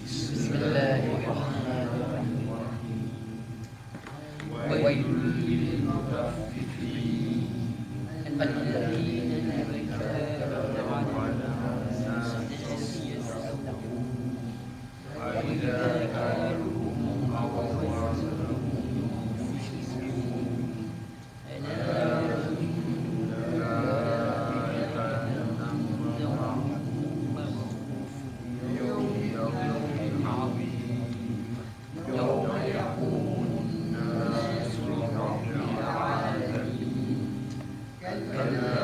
بسم الله الرحمن الرحيم ويل للمطففين الذين إذا كانوا على الناس يستوفون وإذا كالوهم أو وزنوهم يخسرون ألا إن أولئك لهم يوم عظيم يوم يقوم الناس لرب العالمين كلا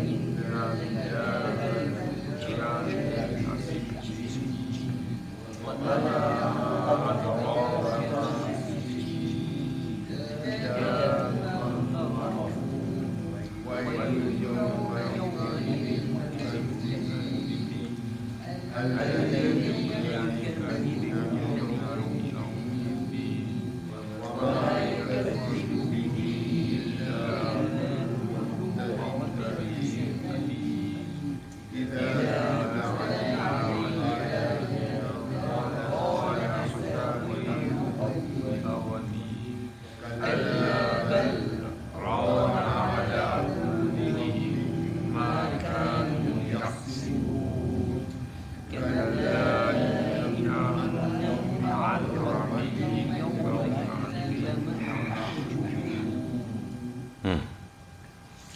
إن كتاب الفجار لفي سجين وما أدراك ما سجين كتاب مرقوم ويل يومئذ للمكذبين الذين يكذبون بيوم الدين وما يكذب به إلا كل معتد أثيم إذا دعا علينا قال حسابهم أولين كلا بل ران على قلوبهم ما كانوا يكسبون كلا إنهم عن ربهم يومئذ لمحجوبون.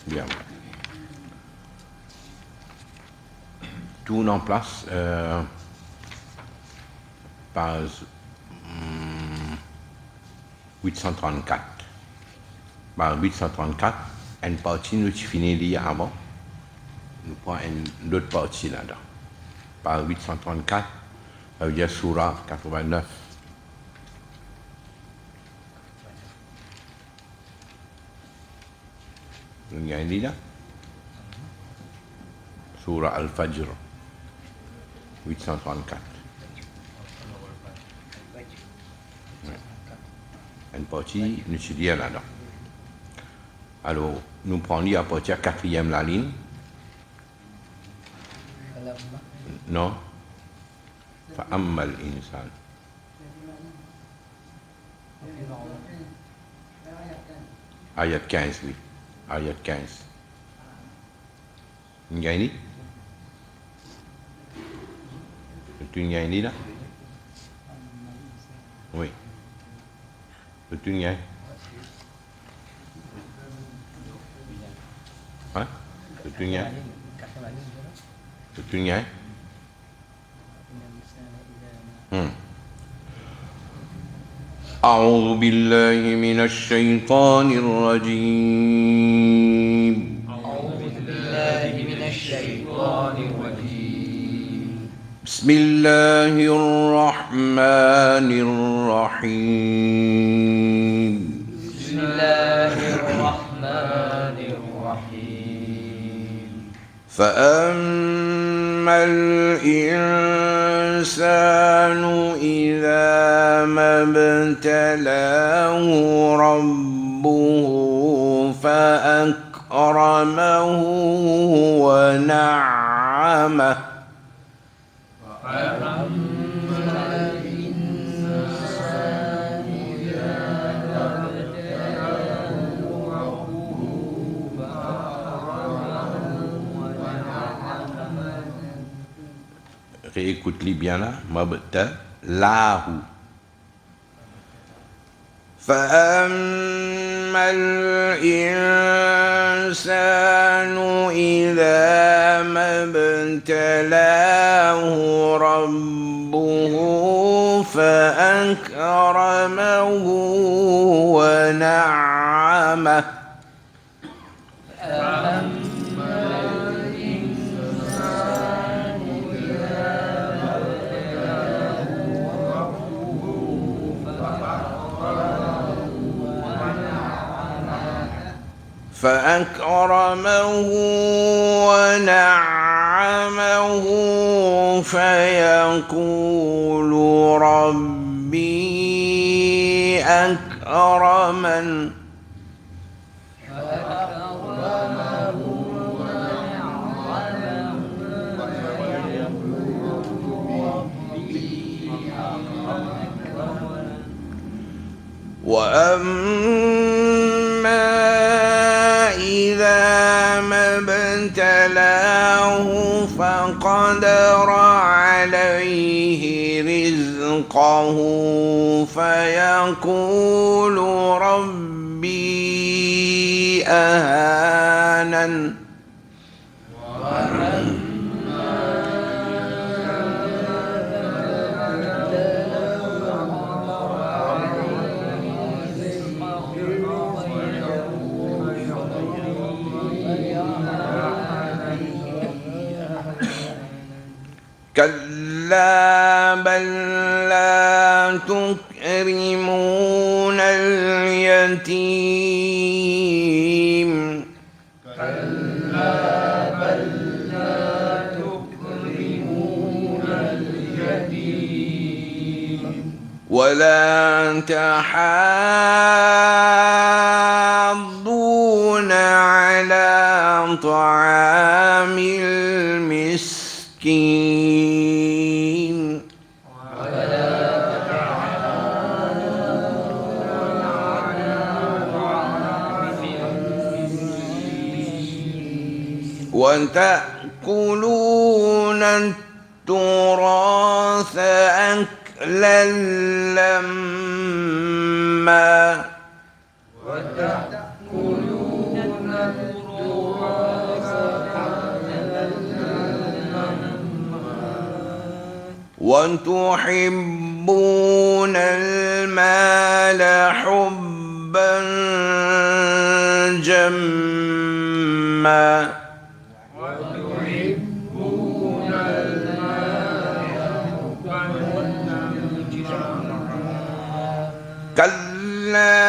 Bien. Tourne en place, page 834. Page 834, une partie nous finit d'hier avant. Nous prenons une autre partie là-dedans. Page 834, ça veut dire Surah 89. Vous avez dit là? Surah Al-Fajr, 834. Ouais. Une partie, nous étudions là-dedans. Alors, nous prenons à partir de la 4e la ligne. Non. فأما الإنسان. Ayat 15, oui. Ayat 15. Vous avez dit? Tu as dit là? Oui. Tu as dit? Hein? Tu as dit? Tu as dit? أعوذ بالله من الشيطان الرجيم. أعوذ بالله من الشيطان الرجيم. بسم الله الرحمن الرحيم. بسم الله الرحمن الرحيم. فأما الإنسان إذا ما ابتلاه ربه فأكرمه ونعمه. Réécoute-les bien là. Mabtalahu. فأما الإنسان إذا ما ابتلاه ربه فأكرمه ونعمه. فأكرمه ونعمه فيقول ربي أكرمن. وأما إذا ما ابتلاه فقدر عليه رزقه فيقول ربي أهانن كلا بل لا تكرمون اليتيم ولا تحاضون على طعام المسكين وتأكلون التراث أكلا لما وتحبون المال حبا جما كلا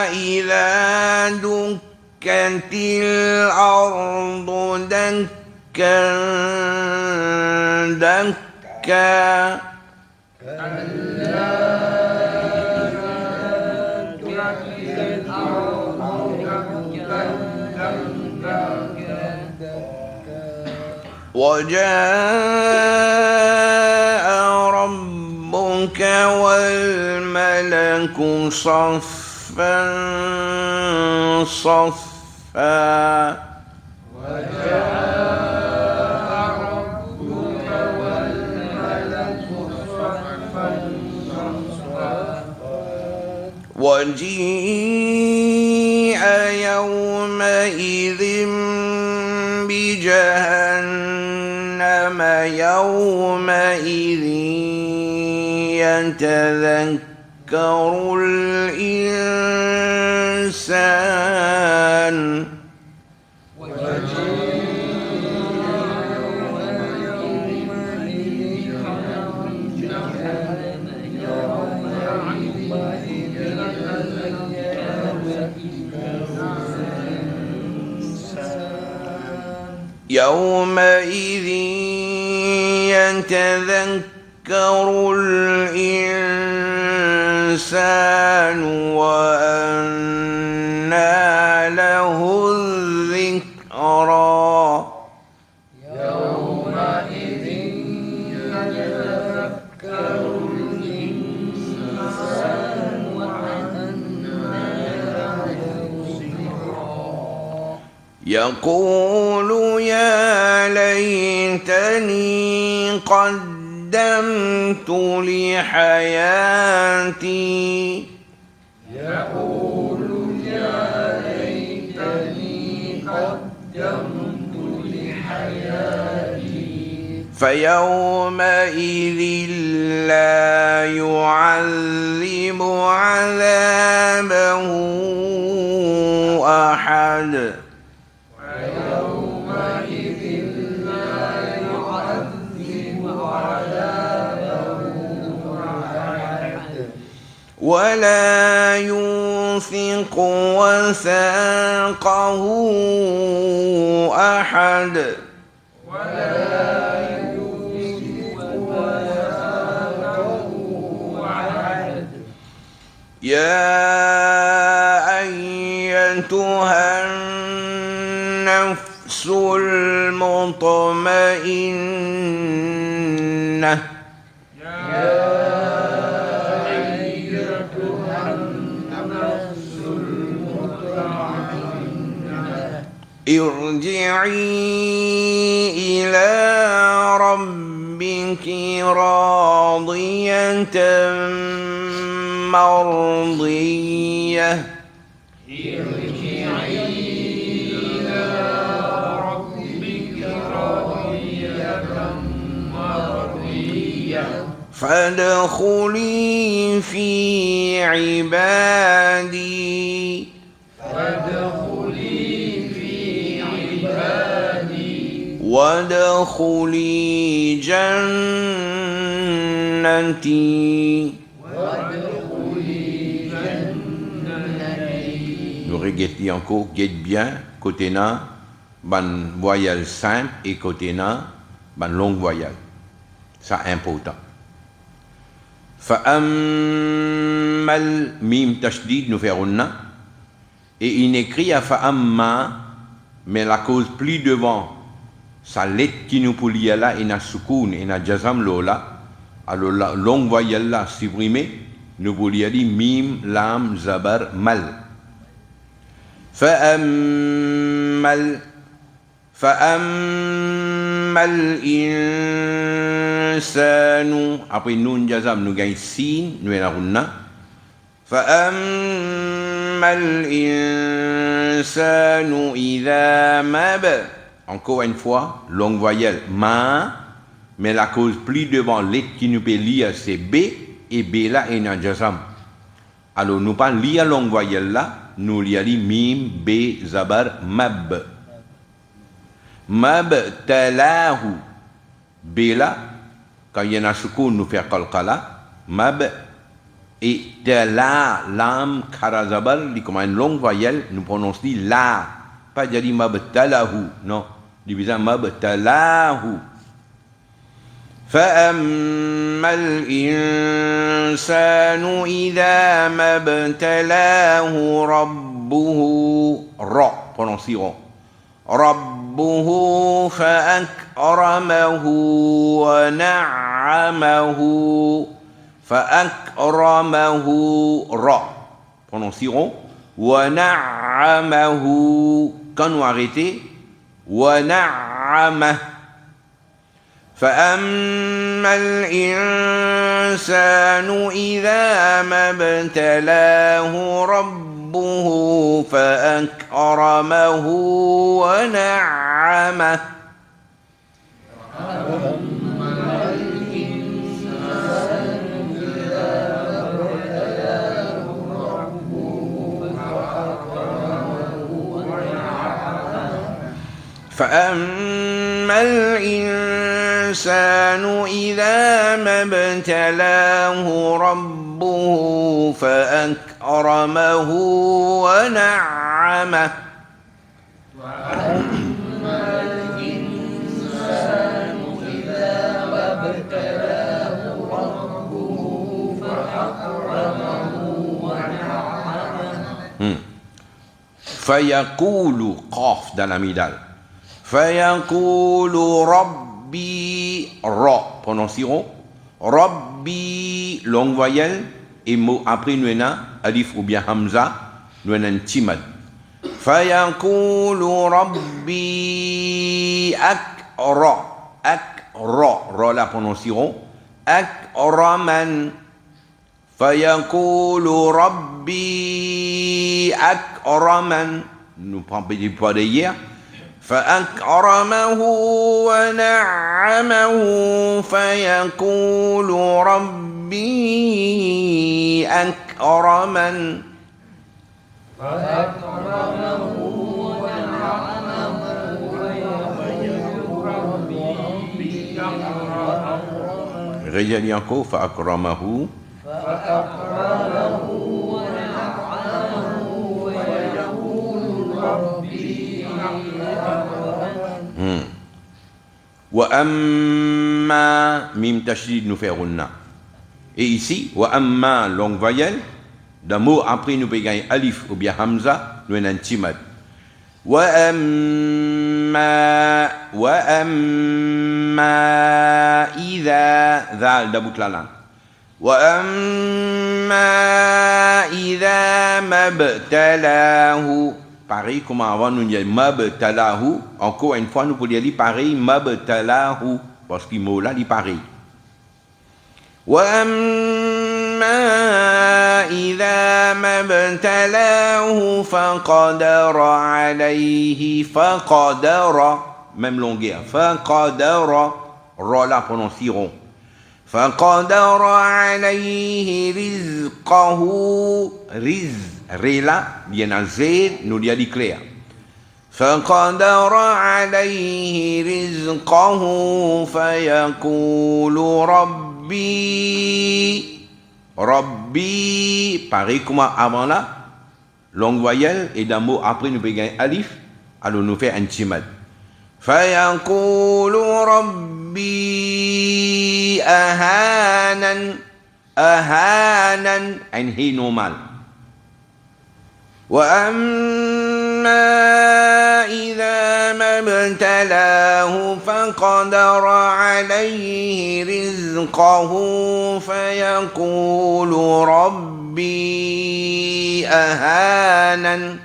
إذا دكت الأرض دكا دكا وجاء ربك والملك صفا صفا وجيء يومئذ بجهنم يومئذ يتذكر الإنسان يومئذ يتذكر الإنسان وأنى له الذكرى يومئذ يتذكر الإنسان وأنى له الذكرى يقول يا ليتني قدمت لحياتي يقول يا ليتني قدمت لحياتي فيومئذ لا يعذب عذابه أحد ويومئذ لا يعذب عذابه أحد ولا يوثق وثاقه أحد ولا يوثق وثاقه أحد يا أيتها النفس المطمئنة يا أيتها ارجعي إلى ربك راضية مرضية فادخلي في عبادي وادخلي جنتي. Nous regardons encore, guette bien, côté na, ban voyelle simple et côté na, ban longue voyelle. Ça important. Fa'ammal mim tashdid nous ferons na. Et il écrit à fa'amma, mais la cause plus devant, sa lettre qui nous polie là, et na soukoun, et na jazam lola, alors la longue voyelle là supprimée, nous polie dit mim, lam, zabar, mal. فأما الإنسان après nun jazam nous gagne sin nous la runna فأما الإنسان إذا ما encore une fois longue voyelle ma mais la cause plus devant lettre qui nous peut lire c'est B et B là est un jazam alors nous pas lire longue voyelle là nous liali mim b zabar mab talahu b là quand il y a un soukoun nous fait qalqala mab et tala lam kara zabar comme une longue voyelle nous prononçons la pas jadi mab talahu non divisant mab talahu فأما الإنسان إذا ما ابتلاه ربه prononcerons ربه فأكرمه prononcerons ونعمه quand nous arrêtons ونعمه فأما الإنسان إذا ما ابتلاه ربه فأكرمه ونعمه فأما الإنسان إذا ما ابتلاه ربه فأكرمه ونعمه وأما الإنسان إذا ما ابتلاه ربه فأكرمه ونعمه فيقول قاف dans la midal فيقول ربي prononcerons ربي longue voyelle et mot après nous avons alif ou bien hamza nous avons timad فيقول ربي أكرا là prononcerons أكرمن فيقول ربي أكرمن nous prenons pas de hier فأكرمه ونعمه فيقول ربي أكرمن فأكرمه ونعمه فيقول ربي أكرمن رجل ينكو فأكرمه ونعمه ويقول ربي وأما mim tashdid nous fait runna. Et ici, وأما longue voyelle, d'un mot après nous payons alif ou bien hamza, nous avons un timad. وأما إذا ذال دبوت la langue. وأما إذا ما ابتلاه pareil comme avant nous disons mabtalahu, encore une fois nous pouvons dire pareil mabtalahu parce que mot là dit pareil. Wa amma idha mabtalahu faqadara alayhi faqadara, même longueur, faqadara, ra là prononcieront. فقدر عليه رزقه رلا bien à Z nous dit clair فقدر عليه رزقه فيقول ربي pareil comme avant là longue voyelle et d'un mot après nous pouvons gagner alif alors nous fait un timad فيقول ربي أهانا ein he normal وأما إذا ما ابتلاه فقدر عليه رزقه فيقول ربي أهانا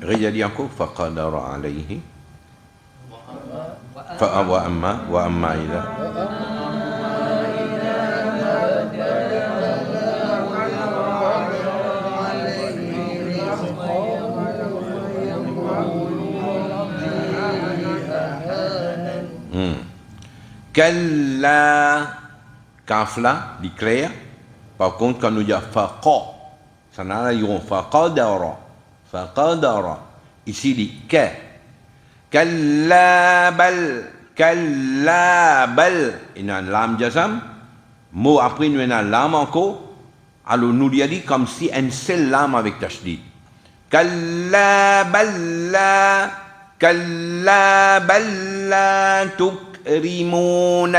Rejadi encore faqadara alayhi fa wa amma idza kalla kafla di clair par contre quand nous dit faqa ça n'a pas faqadara فقدر ici dit que كلا بل il y a un lam jazam mot après nous il y a un lam encore alors nous lui a dit comme si un seul lam avec tashdid كلا بل لا تكرمون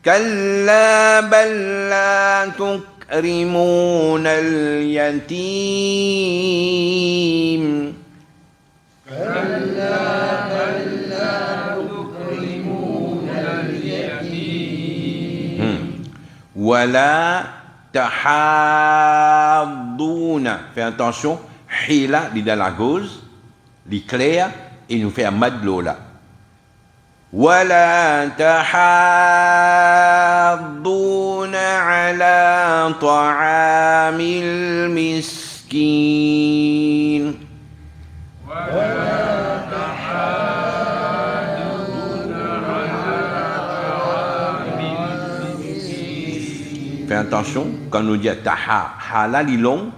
كلا بل لا تكرمون اليتيم كلا بل لا تكرمون اليتيم ولا تحاضون fais attention hila dit dans la gauze dit clair et nous fait un mad lola ولا تحاضون على طعام المسكين ولا تحاضون على طعام المسكين. Fais attention quand nous dit taha hala li long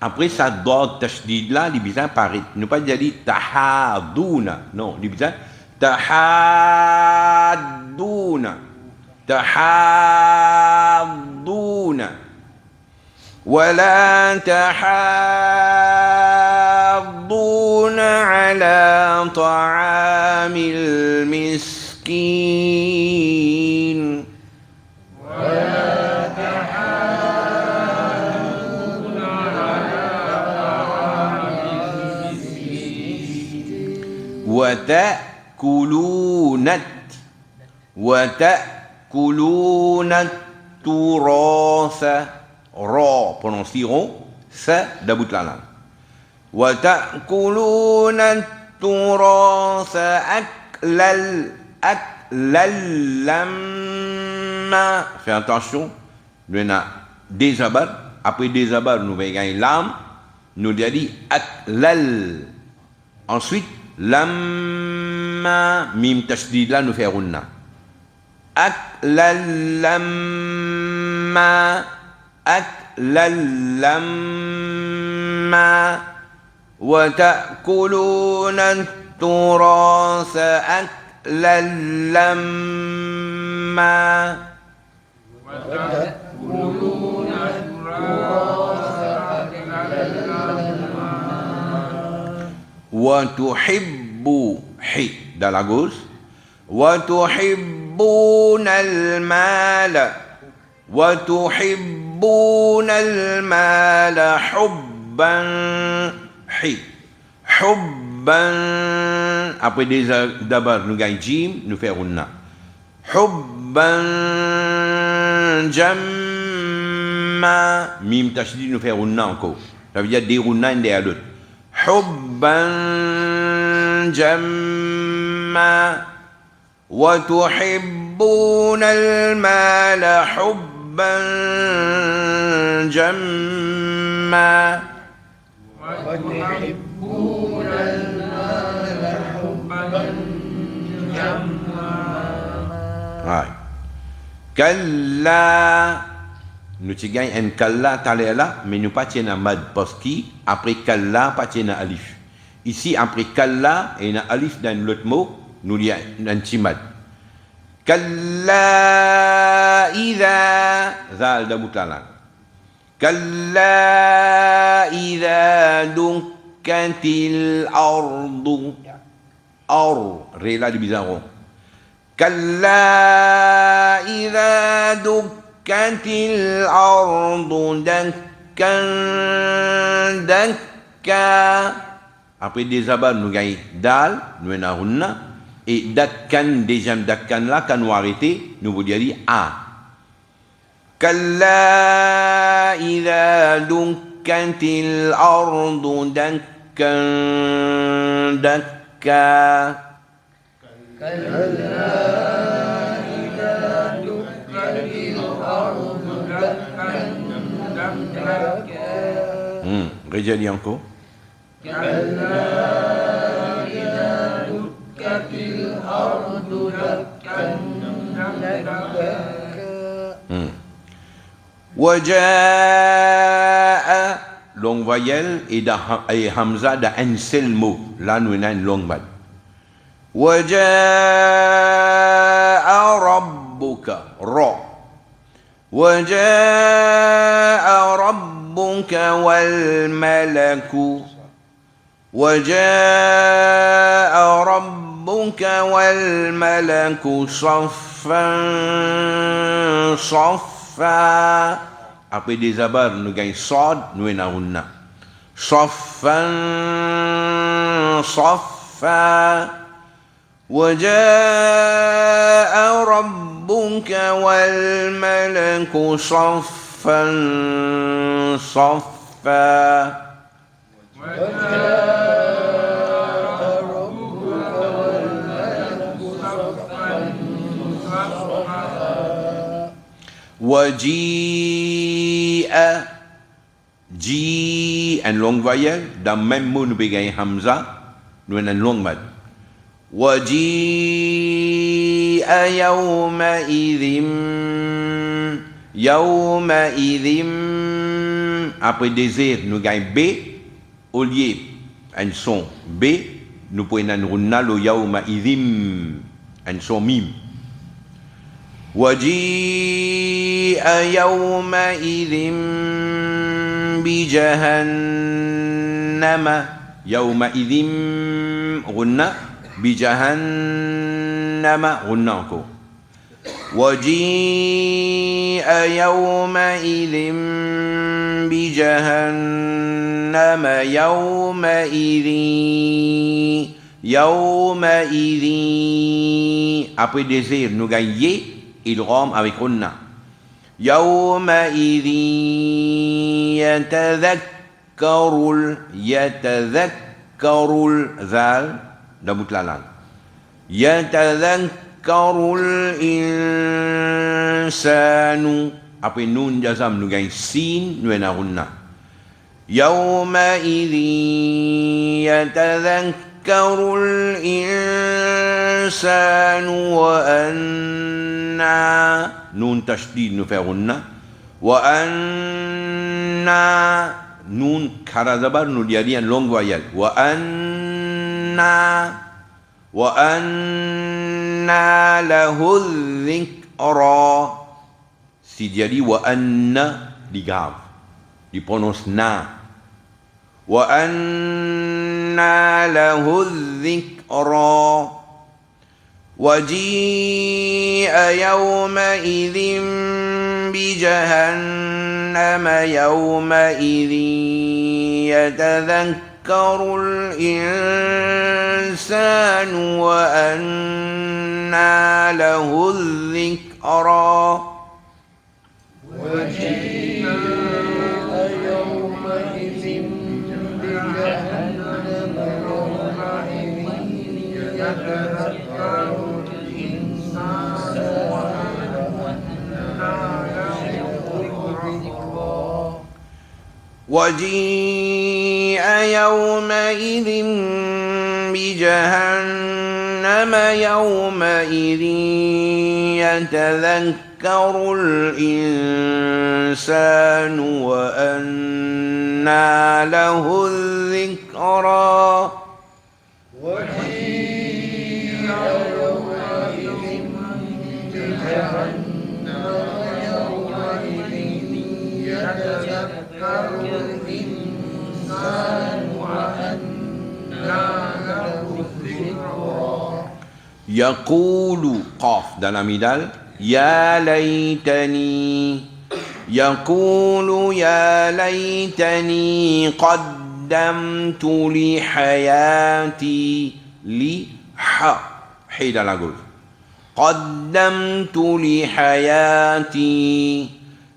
après ça doit tashdid là li bizarre parit nous pas dire tahaduna non li bizarre تحاضون ولا تحاضون على طعام المسكين ولا تحاضون على طعام المسكين. وتأكلون التراث را prononcieront ça d'about la langue وتأكلون التراث أكلا لما fais attention nous avons des zabars après des zabars nous avons gagné l'âme nous avons dit aklal ensuite lamma mim tashdid là nous fait runna aklal lamma wa ta'kuluna التراث أكلا لما وتأكلون التراث أكلا لما وتحب حي dans la gauche وتحبون المال حبا حي Hubban. Après d'abord, nous gagnons jim, nous faisons runna. Hubban jamma. Mim tashdid, nous faisons runna encore. Ça veut dire des runna et des l'autre. Hubban jamma. Wa tuhibbuna al-mala hubban jamma. وتحبون المال حبا جما Right. Kalla. Nous tigons un kalla talela, mais nous pas tiens mad parce qu'après kalla pas tiens alif. Ici après kalla et na alif dans l'autre mot, nous y a un timad. Kalla idha zal da mutlalan. Kalla idha dukkatil ardu rela di bizaron. كلا إذا دكت الأرض دكا دكا. Après des abats, nous gagnons dal, nous avons hunna. Et dakkan, deuxième dakkan là, quand nous arrêtons, nous vous dire a. كلا إذا دكت الأرض دكا دكا. كلا إذا دكت الأرض دكا دكا Réjali encore. كلا إذا دكت الأرض دكا دكا وجاء long voyelle et hamza dans un seul mot. Là, nous avons une longue bad. وجاء ربك وجاء ربك والملك وجاء ربك والملك صفا صفا. Après des abats, nous gagnons sod, nous avons صفا صفا. وجاء ربك والملك صفا صفا. وجاء ربك والملك صفا صفا وجيء ji une longue voyelle dans le même mot nous gagnons hamza nous avons une longue mad. وجيء يومئذ يومئذ. Après désir nous gagnons b au lieu un son b nous pouvons un runna lo يومئذ un son mim. وجيء يومئذ بجهنم يومئذ غنى بجهنم غنى encore. وجيء يومئذ بجهنم يومئذ يومئذ. Après désir nous gagnons il rame avec غنى. يومئذ يتذكر الذال دمت لالان. يتذكر الإنسان. Après nun jazam nous gagne sin nous en غنى. يومئذ يتذكر الإنسان وأنى نون تشديد nous fait غنى. وأنى نون كرزبر nous dit une longue voyelle. وأنى له الذكرى. Si dia dit وأنى di grave di prononce na. وأنى له الذكرى. وجيء يومئذ بجهنم يومئذ يتذكر الإنسان وأنى له الذكرى وجيء يومئذ بجهنم يومئذ يتذكر الإنسان وأنى له الذكرى وجيء يومئذ بجهنم يومئذ يتذكر الإنسان وأنى له الذكرى وجيء يومئذ بجهنم يومئذ يتذكر الإنسان وأنى له الذكرى يقول قاف dalam midal يا ليتني يقول يا ليتني قدمت لحياتي حي dans la gauche قدمت لحياتي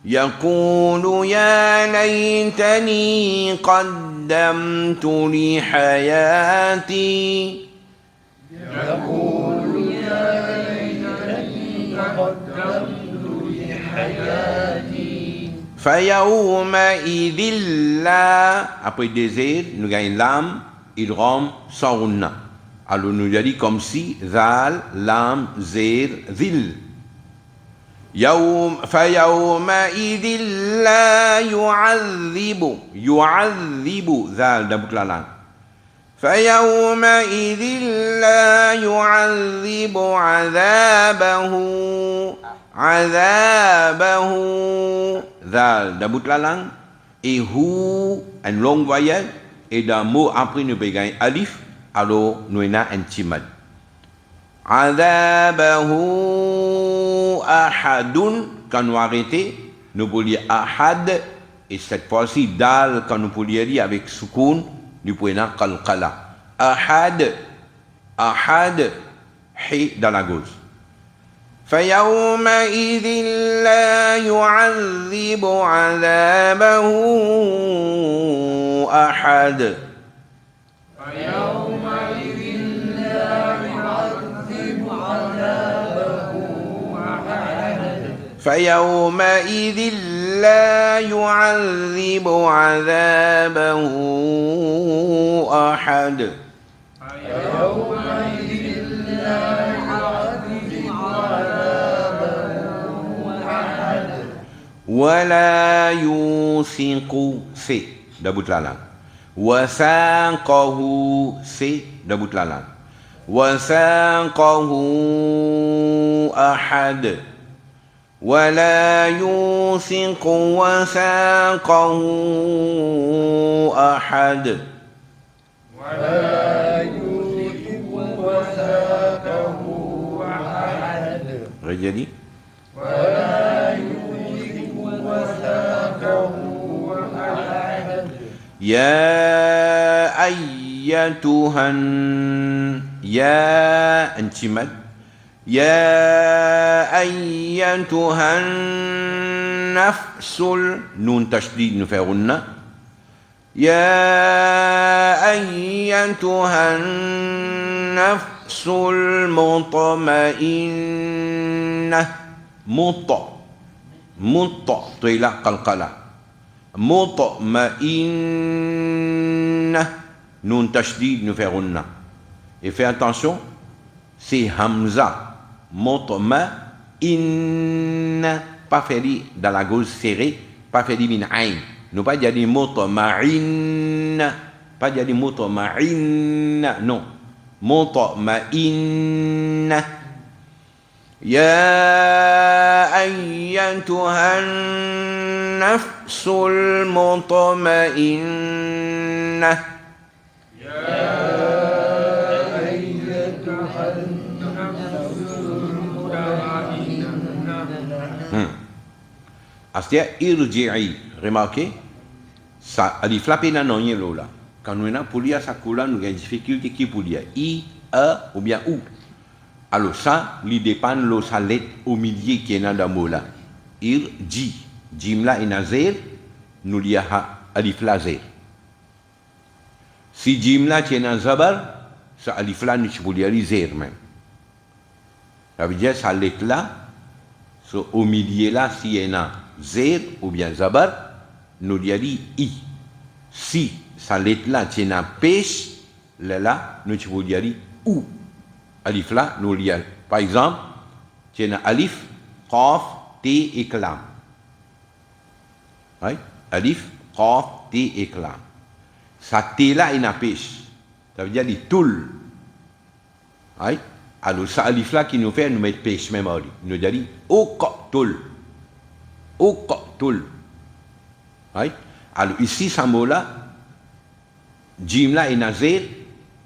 يقول يا ليتني قدمت لحياتي يقول يا ليتني قدمت لحياتي فيومئذ لا après désir nous gagnons l'âme idgham sans runna alors nous a dit comme si zal lam zir zil يوم فيومئذ لا يعذب ذال دبك لا langue فيومئذ لا يعذب عذابه ذال دبك لا langue et hu une longue voyelle et d'un mot après nous peut gagner alif alors nous avons un timad عذابه أحد quand nous arrêtons nous pouvons lire ahad et cette fois-ci dal quand nous pouvons lire avec soukoun nous pouvons lire qalqala ahad hi dans la gauche فيومئذ لا يعذب عذابه أحد فيومئذ لا يعذب عذابه أحد فيومئذ لا يعذب عذابه أحد فيومئذ لا يعذب عذابه أحد ولا يوثق سي دبوت لا langue وثاقه سي دبوت لا langue وثاقه أحد ولا يوثق وثاقه أحد ولا يوثق وثاقه أحد رجلي ولا يوثق وثاقه أحد يا أيتها يا انتمد يا أيتها النفس نون تشديد نفعلنا يا أيتها النفس المطمئنة طيلة قلقلة مطمئنة نون تشديد نفعلنا et fais attention c'est Hamza mutma'inna pas fait dans la gauche serrée pas fait min ain non pas jadi mutma'inna pas jadi mutma'inna non mutma'inna يا أيتها النفس المطمئنة C'est-à-dire irji'i, remarquez, ça a dit flapper dans non là. Quand nous avons pour lire ça, nous avons une difficulté qui pour lire I, E ou bien OU. Alors ça, il dépend de sa lettre au milieu qui est dans le mot là. Ir, J. Jim là est zéro, nous lisons alif là zéro. Si Jim là est dans zabar, ça alif là nous pouvons lire zéro même. Ça veut dire sa lettre là, au milieu là, si il y a zéro ou bien zabar, nous lisons I. Si sa lettre là est dans pêche, là, nous pouvons lire OU. Alif là, nous lisons. Par exemple, tu as alif, qaf, t et kalam. Oui? Alif, qaf, t et kalam. Ça t là, il y a pêche. Ça veut dire les toul. Oui? Alors, ça alif là qui nous fait, nous mettre pêche même. Nous dit oktoul. Oktoul. Oui? Alors, ici, ce mot là, jim là, il y a zéro.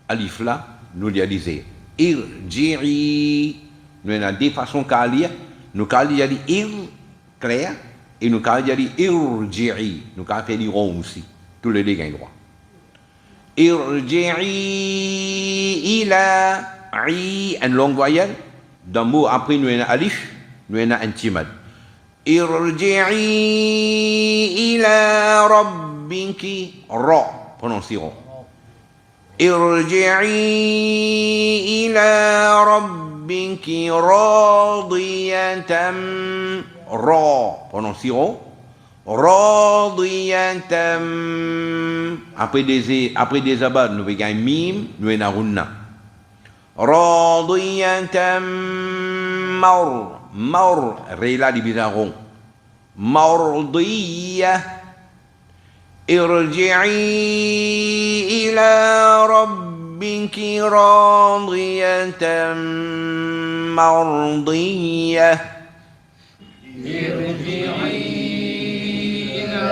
Alif là, nous dit zéro. Irji'i, nous avons deux façons de lire. Nous avons dit ir, clair, et nous avons dit irji'i. Nous avons fait des ronds aussi. Tous les deux gagnent droit. Irji'i ila, i, une longue voyelle. Dans le mot après, nous avons alif, nous avons un timad. Irji'i ila rabbiki, ra, prononcez ron. ارجعي إلى ربك راضية را prononcez راضية après des abad nous avons mim nous avons runna راضية مر ريلا di bizaron مرضية ارجعي إلى ربك راضية مرضية ارجعي إلى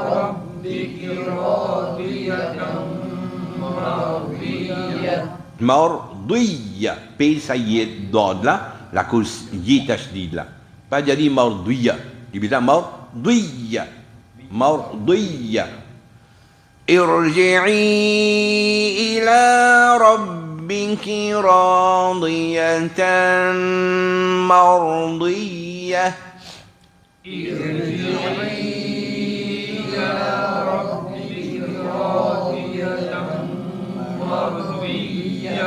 ربك راضية مرضية P ça y est d'ordre là la cause y est tashdid là pas dire مرضية il dit مرضية مرضية ارجعي إلى ربك راضية مرضية ارجعي إلى ربك راضية مرضية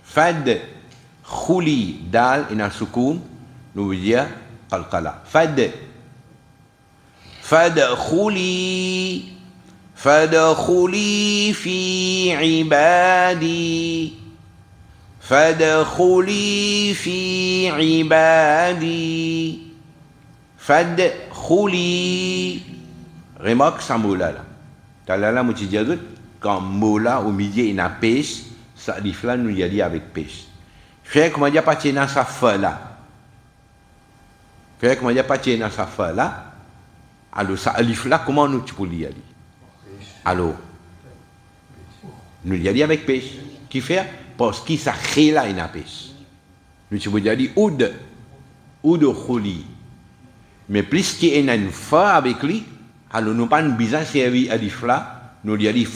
فد خلي دال إن سكون نوجيه قلقلة فادخلي في عبادي فادخلي في عبادي فادخلي remarque ça mot là t'as là moi tu dis quand mot là au milieu il y a pêche ça dit là nous y a dit avec pêche fait comment dire pas dans sa fa là fait comment dire pas dans sa fa là alors ça alif là comment nous tu peux lire alors nous y a dit avec pêche qui fait parce qu'il ça crée là une pêche nous tu peux dire oud khuli mais plus qu'il y a une fa avec lui alors nous pas besoin servir alif là nous y a dit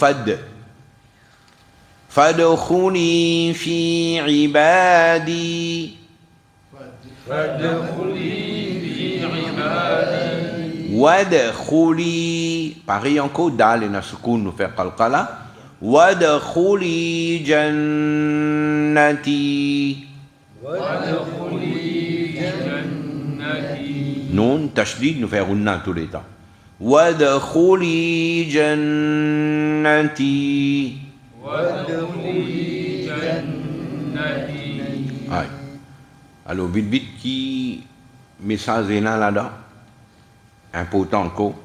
fadkhuli fi ibadi wadkhuli pareil encore dal et sukun nous fait qalqala wadkhuli jannati nun tashdid nous fait runna tous les temps wadkhuli jannati ouais. Alors vite qui message est là-dedans important encore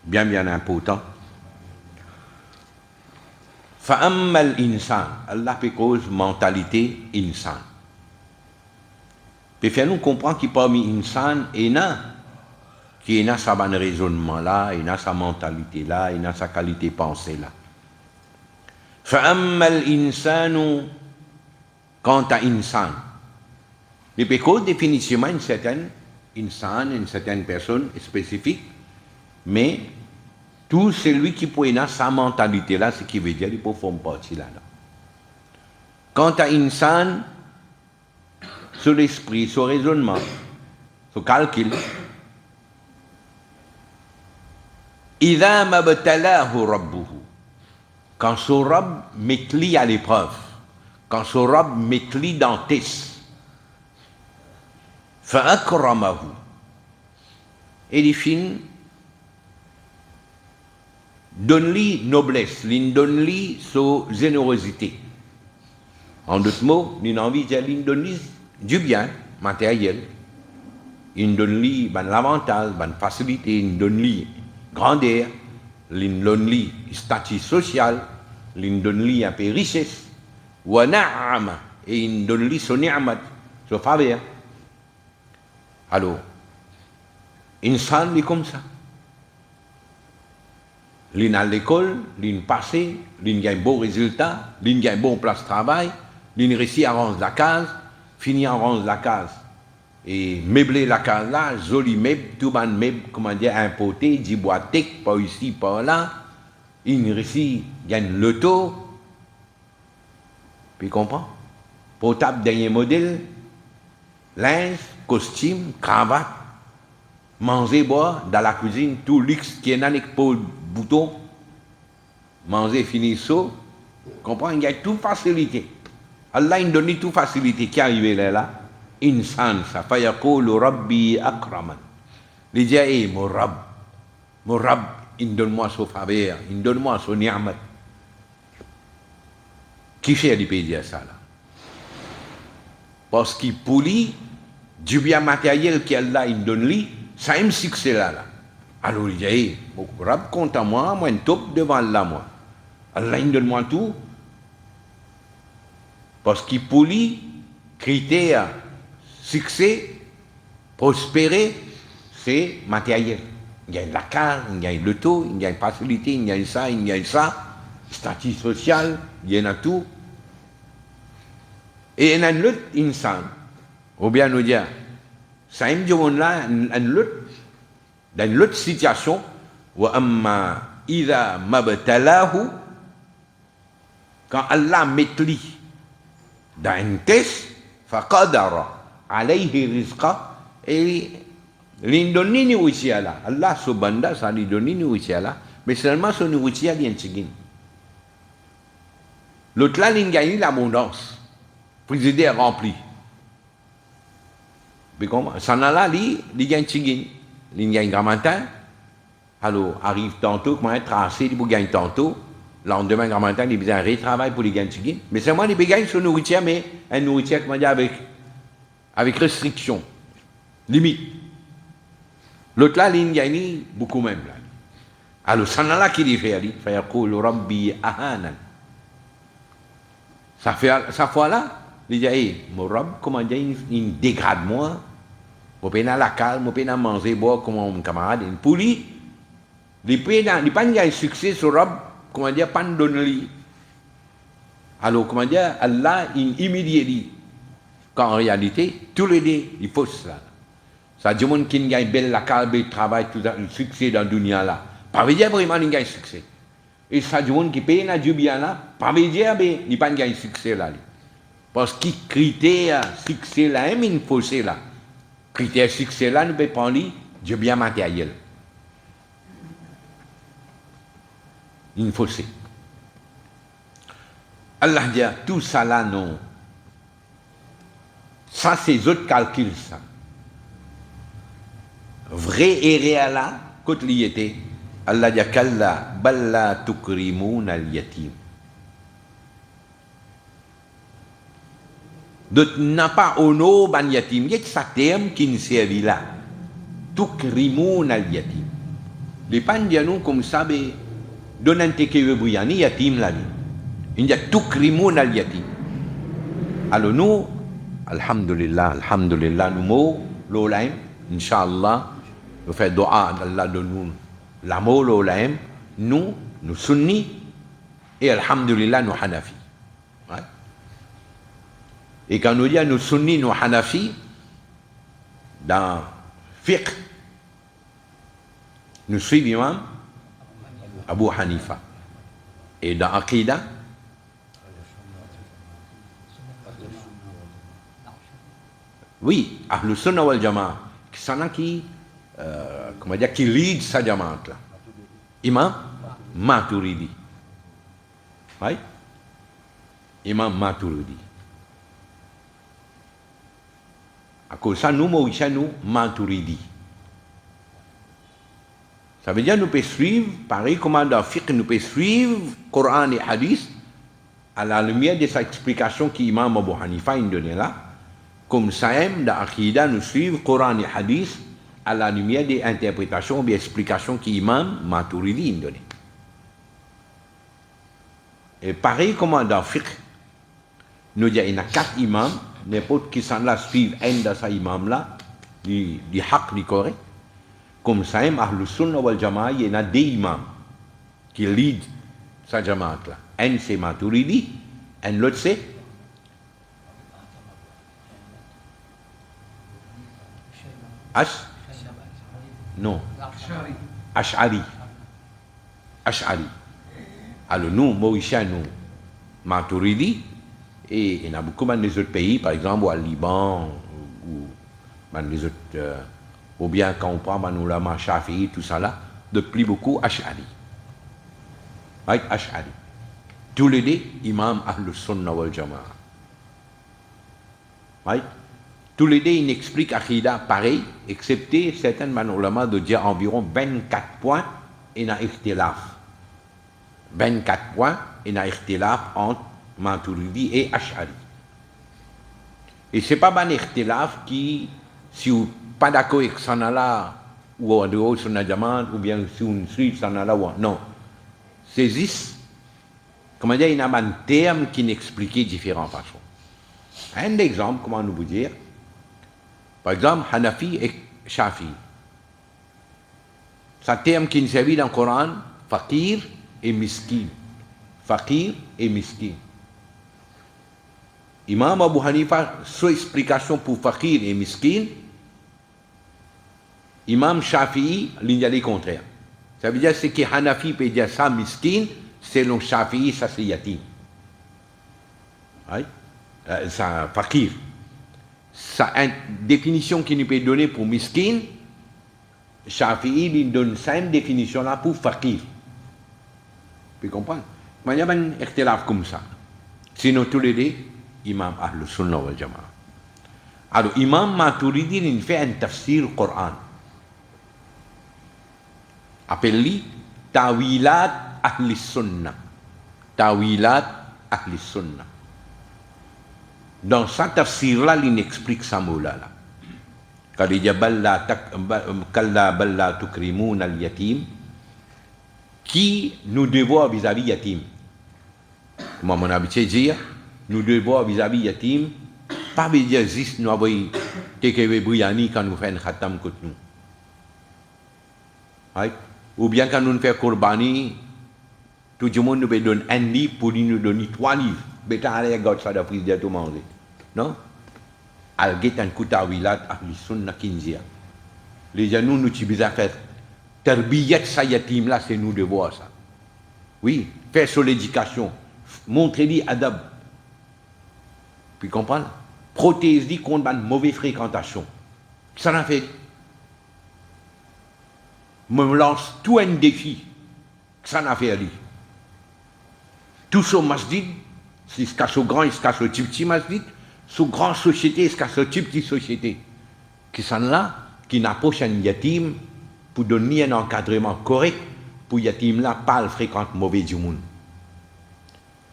bien important فأما الإنسان Allah peut cause mentalité insan peut faire nous comprendre qu'il parmi insan il a sa bonne raisonnement là il a sa mentalité là il a sa qualité pensée là فأما الإنسان quant à insan il peut cause définitivement une certaine personne spécifique, mais Tout celui qui peut avoir sa mentalité là, ce qui veut dire qu'il peut faire partie là-dedans. Quant à insan, sur l'esprit, sur le raisonnement, sur le calcul, إذا ما ابتلاه ربه, quand son Rab met lui à l'épreuve, quand son Rab met lui dans test, فأكرمه, et il finit donne-lui noblesse, il donne-lui sa générosité. En d'autres mots, il a envie de dire, il donne-lui du bien matériel, il donne-lui l'avantage, la facilité, il donne-lui grandeur, il donne-lui statut social, il donne-lui un peu richesse, et il donne-lui son ni'mat, son faveur. Alors, insan est comme ça. Il à l'école, il passe, il gagne un bon résultat, il gagne un bon place de travail, il réussit à ranger la case, finit à ranger la case. Et meubler la case là, joli meuble, tout le meuble, comment dire, importé, du bois tech, pas ici, pas là. Il réussit, gagne l'auto. Puis comprend. Portable dernier modèle, linge, costume, cravate, manger, boire, dans la cuisine, tout luxe qui est dans les boutons, manger, finir saut, comprend, il y a toute facilité. Allah il donne toute facilité qui arrive là, insan, ça fait yaqulu rabbi akraman. Il dit, hey, mon Rab, il donne-moi son faveur, il donne-moi son ni'mat. Qui fait du pays dire ça là? Parce qu'il pour lui, du bien matériel qu'Allah il donne lui, ça aime succès là. Alors il dit, hey, mon Rab compte à moi, moi un top devant Allah moi. Allah il donne-moi tout. Parce qu'il pour lui, critère, succès, prospérer, c'est matériel. Il y a la carte, il y a le taux, il y a une facilité, il y a ça, statut social, il y en a tout. Et il y a un autre insan, ou bien nous dire, ça me dit là, dans une autre situation, wa amma idha mabtalahu, quand Allah met lui dans un test, faqadara alayhi rizqa, et l'indonni nourriture là, Allah subhanahu ça lui donne nourriture là, mais seulement son nourriture vient de seguir. L'autre là, il gagne l'abondance, frigidaire rempli. Mais comment? Ça là, il gagne seguir, il gagne grand matin, alors arrive tantôt, comment être tracé, il gagne tantôt. Le lendemain, grand matin, il a besoin de retravailler pour les gagner. Mais seulement, il gagne son nourriture, mais une nourriture, comment dire, avec restriction, limite. L'autre là, il gagne beaucoup même. Là. Alors, ça là qu'il fait, il fait Rabbi ahanan. Ça fait, sa fois là, il dit, hey, mon Rab, comment dire, il dégrade moi. Je peux la calme, je peux manger, boire comme mon camarade. Pour lui, il n'a pas de succès sur Rab. Comment dire, pas de donner. Alors, comment dire, Allah, il humilie. Quand en réalité, tous les deux, il faut cela. Ça dit, monde qui gagne belle la calme, le travail, tout ça, le succès dans le dunya là. Pas veut dire vraiment qu'il gagne succès. Et ça dit, monde qui paye dans le bien là, pas veut dire qu'il n'a pas gagné succès là. Parce que critère succès là, il faut là. Critère succès là, nous peut prendre du bien matériel. Il faut c'est. Allah dit tout ça là non. Ça c'est autres calculs ça. Vrai et réel là, quand il y était, Allah dit kalla balla tukrimun al yatim. D'autres n'a pas honor ban yatim, il y a ça terme qui nous servi là. Tukrimun al yatim. Les pan dit nous comme ça ben donante ke buyani yatim là. Il y a tukrimun al yatim. Alors nous alhamdulillah nous mo l'olaim inshallah nous fait doa d'Allah de nous l'amour l'olaim nous sunni et alhamdulillah nous hanafi. Ouais. Et quand nous dit nous sunni nous hanafi dans fiqh nous suivons Abu Hanifa. Et dans Aqidah, oui, Ahlus Sunnah wal Jama'a, qui sont là qui, comment dire, qui lead sa Jamaat là. Imam Maturidi. Oui? Imam Maturidi. À cause de ça, nous, nous, Maturidi. Ça veut dire que nous pouvons suivre, pareil comme dans le fiqh, nous pouvons suivre Coran et Hadith à la lumière de sa explication qu'Imam Abu Hanifa a donnée là. Comme ça, dans l'Aqidah, nous suivons Coran et Hadith à la lumière des interprétations ou des explications qu'Imam Maturidi a données. Et pareil comme dans le fiqh, nous disons qu'il y a 4 imams, n'importe qui s'en là suivre un de ces imams là, du haq, du correct. Comme ça, Ahlus Sunnah wal Jama'a, il y en a 2 imams qui lead sa Jamaat là. Un c'est Maturidi, et l'autre c'est non, Ash'ari. Ash'ari. Alors nous, Mauriciens, nous, Maturidi, et il y en a beaucoup dans les autres pays, par exemple au Liban, ou dans les autres, ou bien quand on prend l'ulama Shafi'i, tout ça là, de plus beaucoup Ash'ari. Right? Ash'ari. Tous les deux, imam Ahlus Sunnah wal Jama'a. Right? Tous les deux, ils expliquent Aqidah pareil, excepté certains ulama de dire environ 24 points et il y a ikhtilaf. 24 points et il y a ikhtilaf entre Maturidi et Ash'ari. Et ce n'est pas un ikhtilaf qui, si vous n'êtes pas d'accord avec Sanala ou en dehors de Sunnah Jamaat, ou bien si vous suivez Sanala ou non. C'est juste, comment dire, il y a un terme qui n'explique différentes façons. Un exemple, comment nous vous dire, par exemple, Hanafi et Shafi. C'est un terme qui nous servi dans le Coran, Fakir et Miskin. Fakir et Miskin. Imam Abu Hanifa, son explication pour Fakir et Miskin, Imam Shafi'i, il y a le contraire. Ça veut dire que ce que Hanafi peut dire ça, Miskin, selon Shafi'i, ça c'est Yatim. Oui? Ça, Fakir. Ça, une définition qu'il nous peut donner pour Miskin, Shafi'i il donne cette définition-là pour Fakir. Vous comprenez? Mais il y a un ikhtilaf comme ça. Sinon, tous les deux, Imam Ahlus Sunnah wal Jama'a. Alors, Imam Maturidi, il fait un tafsir Coran. Appelle-lui Tawilat Ahli Sunnah. Tawilat Ahli Sunnah. Dans sa tafsir-là, il explique ça mot-là. Quand il dit Kalla balla tukrimun al-yatim, qui nous devons vis-à-vis yatim. Comme mon habitude de dire, nous devons vis-à-vis yatim, pas veut dire juste nous avons tekewe bouillani quand nous faisons un khatam contre nous. Right? Ou bien quand nous faisons Korbani, tout le monde nous donne un livre pour nous donner 3 livres. Beta allez gauche ça d'après de tout manger. Non? Al-Get un Kutawilat Ahli Sunnah Kinzia. Les gens nous utilisent à faire Tarbiyat sa yatim là, c'est nous de voir ça. Oui, faire sur l'éducation, montrer-lui adab. Puis comprendre? Protéger contre une mauvaise fréquentation. Ça l'a fait. Me lance tout un défi. Ça n'a fait lui. Tout ce masjid, c'est ce qu'a ce grand, c'est ce qu'a ce petit masjid, ce grand société, c'est ce qu'a ce petit société. Qui sont là, qui n'approchent un yatim pour donner un encadrement correct pour yatim là, pas le fréquente mauvais du monde.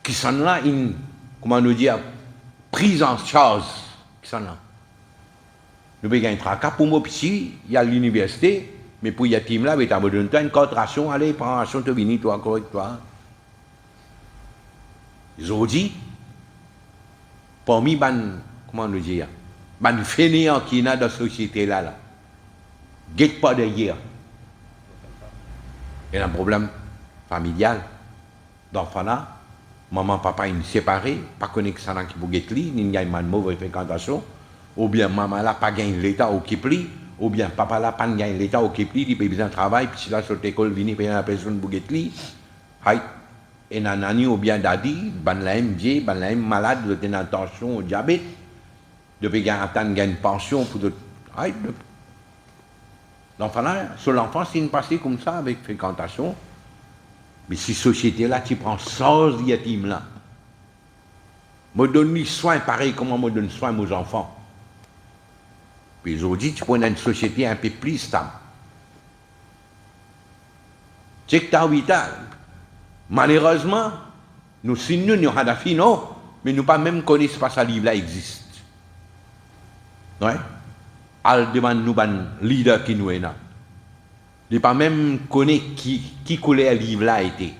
Qui sont là, une, comment nous dire, prise en charge. Qui sont là. Nous avons un tracas pour moi petit, il y a l'université, mais pour yatim là, il y a une contraction, allez, prends ration, tu viens, toi, correct, toi. Ils ont dit, parmi les, comment nous dire, les fainéants qui sont dans la société là, guette pas derrière. Il y a un problème familial d'enfant là, maman, papa, ils sont séparés, pas connexion qui pour guette lui, il y a une mauvaise fréquentation, ou bien maman là, pas gagné l'état ou qui plie, ou bien papa là, pas gagne l'État occupe lui, il peut besoin de travail, puis si là, sur l'école, vini payer la personne pour guetter lui, et nanani ou bien dadi, ban la vieux, ban la malade, de tenir attention au diabète, de payer attendre une pension pour de. L'enfant là, sur l'enfant, c'est une passée comme ça, avec fréquentation. Mais si société là, tu prends 100 yatimes là, me donne les soins pareil comment me donne soin aux enfants. Puis aujourd'hui, tu prends une société un peu plus stable. C'est que tu as 8 ans. Malheureusement, nous signons, nous avons des non, mais nous pas même connaissons pas ça livre là existe. Ouais. Al demande nous ban leader qui nous est là. Il pas même connaît qui coulait le livre là été.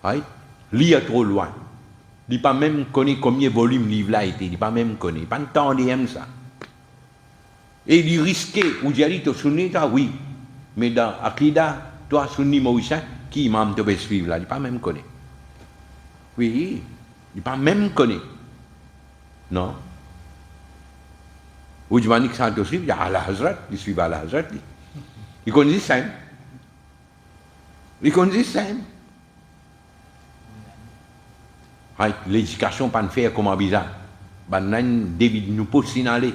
Ouais. Lire trop loin. Il pas même connaît combien de volumes livre là été. Il pas même connaît. Pas de temps d'aime ça. Et il risquait, ou dit, tu sunni, oui. Mais dans Akida, toi, sunni maoïsien, qui imam te suivre là, il pas même connaît. Oui, il pas même connaît. Non. Ou du manik sant aussi, il y a Allah Hazrat, il suit Allah Hazrat. Il connaît ça. Il connaît ça. L'éducation pas faire comme bizarre. Banan David nous peut signaler.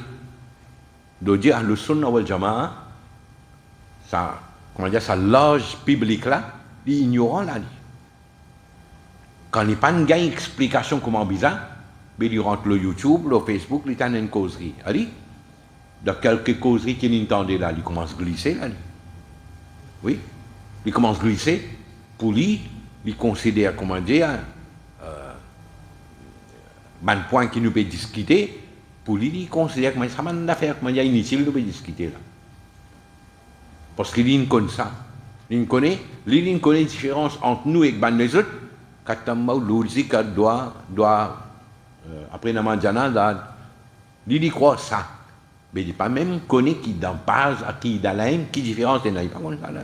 De dire le sunna wal jamaa, ça, comment dire, sa loge publique là, ignorant là. Quand il n'y a pas une explication comment bizarre, il rentre le YouTube, le Facebook, il y a une causerie. Allez, de quelques causeries qu'il entendait là, il commence à glisser là. Oui, il commence à glisser. Pour lui, il considère, comment dire, un point qui nous peut discuter. Pour lui, il considère que ça m'a une affaire inutile de discuter là. Parce qu'il connaît ça. Il connaît la différence entre nous et les autres. Quand l'Ouzika doit après Namadjana, il croit ça. Mais il n'est pas même connu qui dans base, à qui dans la qui différence il n'a pas connu ça là.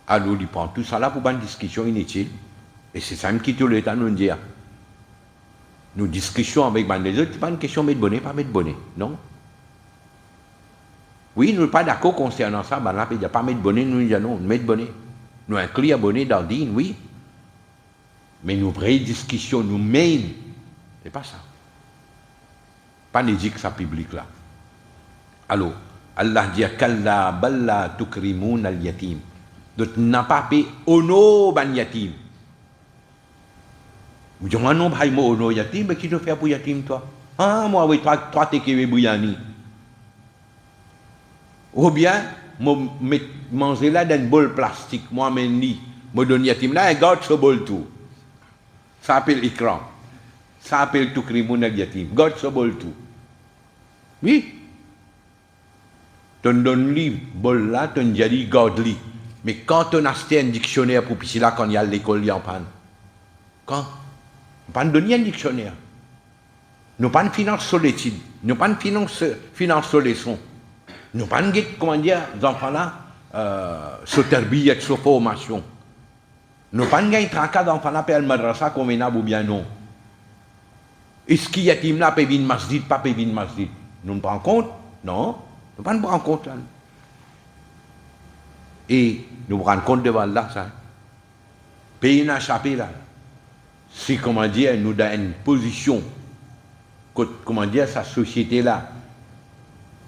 Alors il prend tout ça là pour une discussion inutile. Et c'est ça qui tout le temps nous dit. Nous discussions avec les autres, ce n'est pas une question de mettre bonnet, pas mettre bonnet, non? Oui, nous ne sommes pas d'accord concernant ça, ben là, il n'y a pas mettre bonnet, nous disons non, mettre bonnet. Nous incluons bonnet dans le din, oui. Mais nos vraies discussions, nous mêmes, c'est pas ça. Pas n'éduque ça public là. Alors, Allah dit Kalla balla tukrimun al yatim. Donc, n'a pas payé ono ban yatim. Vous dites, non, pas moi ono yatim, mais qui te fait pour yatim toi? Ah, moi, oui, toi, t'es qui es bouyani. Ou bien, manger là dans une bol plastique, moi, me donne yatim là, et garde ce bol tout. Ça s'appelle ikram. Ça s'appelle tukrimun al yatim. Garde ce bol tout. Oui. Tu donnes lui bol là, tu dis garde lui. Mais quand on a acheté un dictionnaire pour pisser là, quand il y a l'école, il y a en panne. Quand? On ne pas donner un dictionnaire. Nous pas de finance sur l'étude. Nous pas de finance sur les sons. Nous pas de, comment dire, les enfants là, sur terbier, sur formation. Nous pas de tracas d'enfants là, pour le madrasa convenable ou bien non. Est-ce qu'il y a des là, pour venir masjid, pas pour venir masjid? Nous ne prenons compte? Non. Nous ne pas prendre compte là. Et nous prenons compte devant là, ça. Pays n'a échappé là. Si, comment dire, nous dans une position, comment dire, sa société là,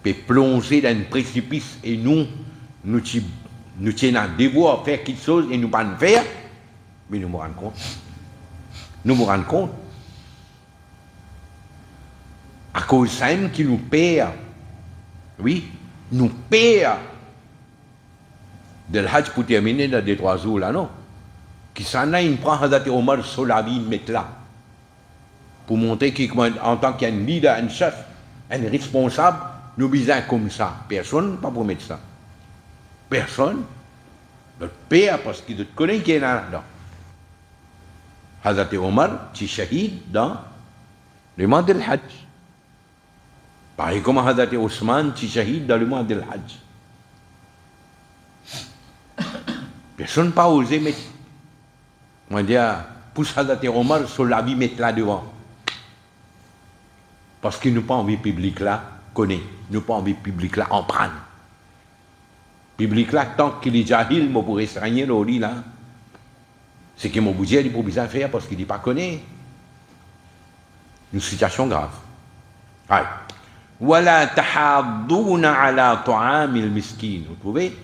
peut plonger dans un précipice et nous tenons un devoir à faire quelque chose et nous ne pas le faire, mais nous nous rendons compte. Nous nous rendons compte. À cause de ça qui nous perd, oui, nous perd de l'Hajj pour terminer dans les 3 jours là, non? Qui s'en a, il prend Hazrat Omar sur la vie, mettre là. Pour montrer qu'en tant qu'un leader, un chef, un responsable, nous besoin comme ça. Personne pas pour mettre ça. Personne. Le père, parce qu'il te connaît qui est là-dedans. Hazrat Omar, tu es shahid dans le mois de l'Hajj. Pareil comme Hazrat Ousmane, tu es shahid dans le mois de l'Hajj. Personne n'a pas osé mettre. On dit, pousse Hazrat Omar sur la vie, mettre là devant. Parce qu'il n'a pas envie public là, connaît. Nous pas envie public là en prendre. Public là, tant qu'il est jahil, moi pour restreindre le lit là. C'est que mon budget il pour bien faire parce qu'il n'est pas connu. Une situation grave. Ouais. Wala tahadduna ala ta'amil miskin. Vous trouvez?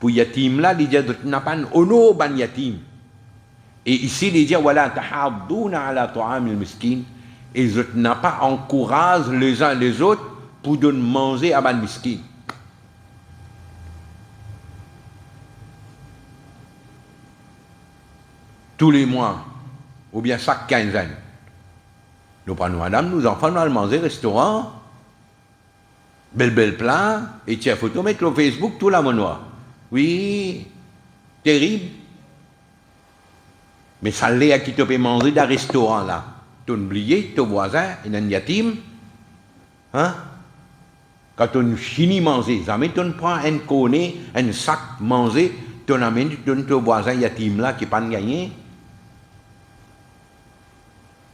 Pour yatim là, il dit n'a pas ono ban yatim. Et ici il dit wala tahadduna ala ta'amil miskin. Et ils n'a pas encouragé les uns les autres pour donner manger à ban miskin. Tous les mois, ou bien chaque quinzaine. Nous prenons madame, nous enfants, nous allons manger au restaurant, bel plat, et tiens, photo, mettre sur Facebook tout la manoir. Oui, terrible. Mais ça l'est à qui te peut manger dans le restaurant là. Tu oublies, ton voisin, il y a un yatim. Hein? Quand on finit de manger, ça met, on prend un connaît, un sac manger, tu amènes ton voisin yatim là qui n'a pas gagné.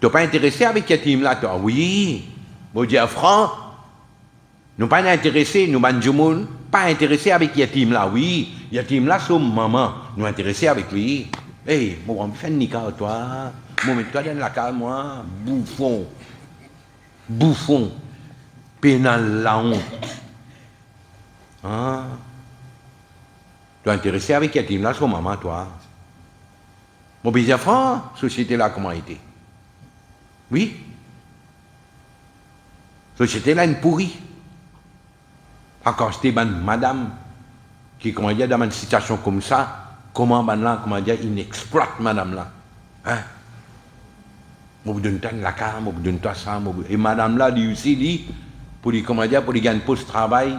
Tu n'es pas intéressé avec yatim là, toi? Oui, je dis franc, nous pas intéressés, nous ne pas intéressés avec yatim là, oui, yatim là, c'est maman, nous intéressés avec lui. Hey, moi, on me fait un nika, toi, moi, mets-toi dans la cale, moi, bouffon, pénal la honte. Hein? Tu es intéressé avec yatim là, c'est maman, toi. Mon bien franc, société là, comment était? Oui. Société là, une pourrie. Encore c'était madame qui, comment dire, dans une situation comme ça, comment là, comment dire, il exploite madame là. Hein? Je vous donne la carte, je vous donne ça, et madame là, lui aussi, dit, pour lui, comment dire, pour lui gagner un poste de travail,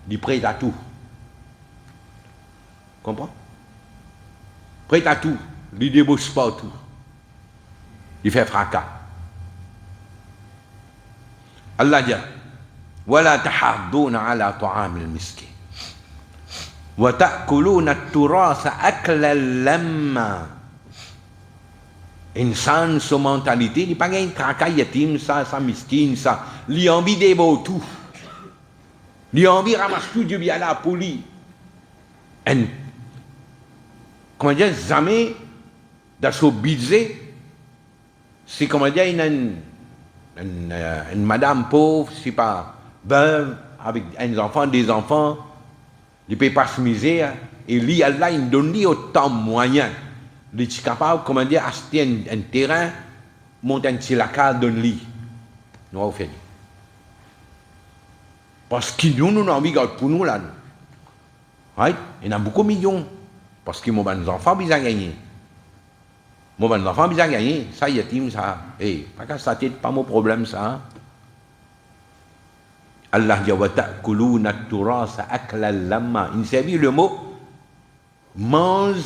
il est prêt à tout. Comprends? Prêt à tout. Il débouche pas tout. Il fait fracas. Allah dit ولا تحاضون على طعام المسكين وتأكلون التراث أكلا لما. Insan sa mentalité, il n'y a pas un caca yatim, ça miskin, ça. Il a envie de boire tout. Il a envie de ramasser tout du bien là pour lui. Comment dire, jamais dans son budget, c'est comment dire, une madame pauvre, c'est pas veuve, avec des enfants, il ne peut pas se misère, et lui, Allah, il donne lui autant de moyens. Il est capable, comment dire, acheter un terrain, monter un tilaka, donne-lui. Nous avons fait. Parce que nous avons envie de pour nous là. Right? Il y en a beaucoup de millions. Parce que mon enfant, ils ont gagné. Mon enfant, ils ont gagné. Ça, y est, ça. Eh, pas qu'à ça, c'est pas mon problème, ça. Allah dit wa ta'kuluna at-turasa aklan lamma. Il s'agit le mot mange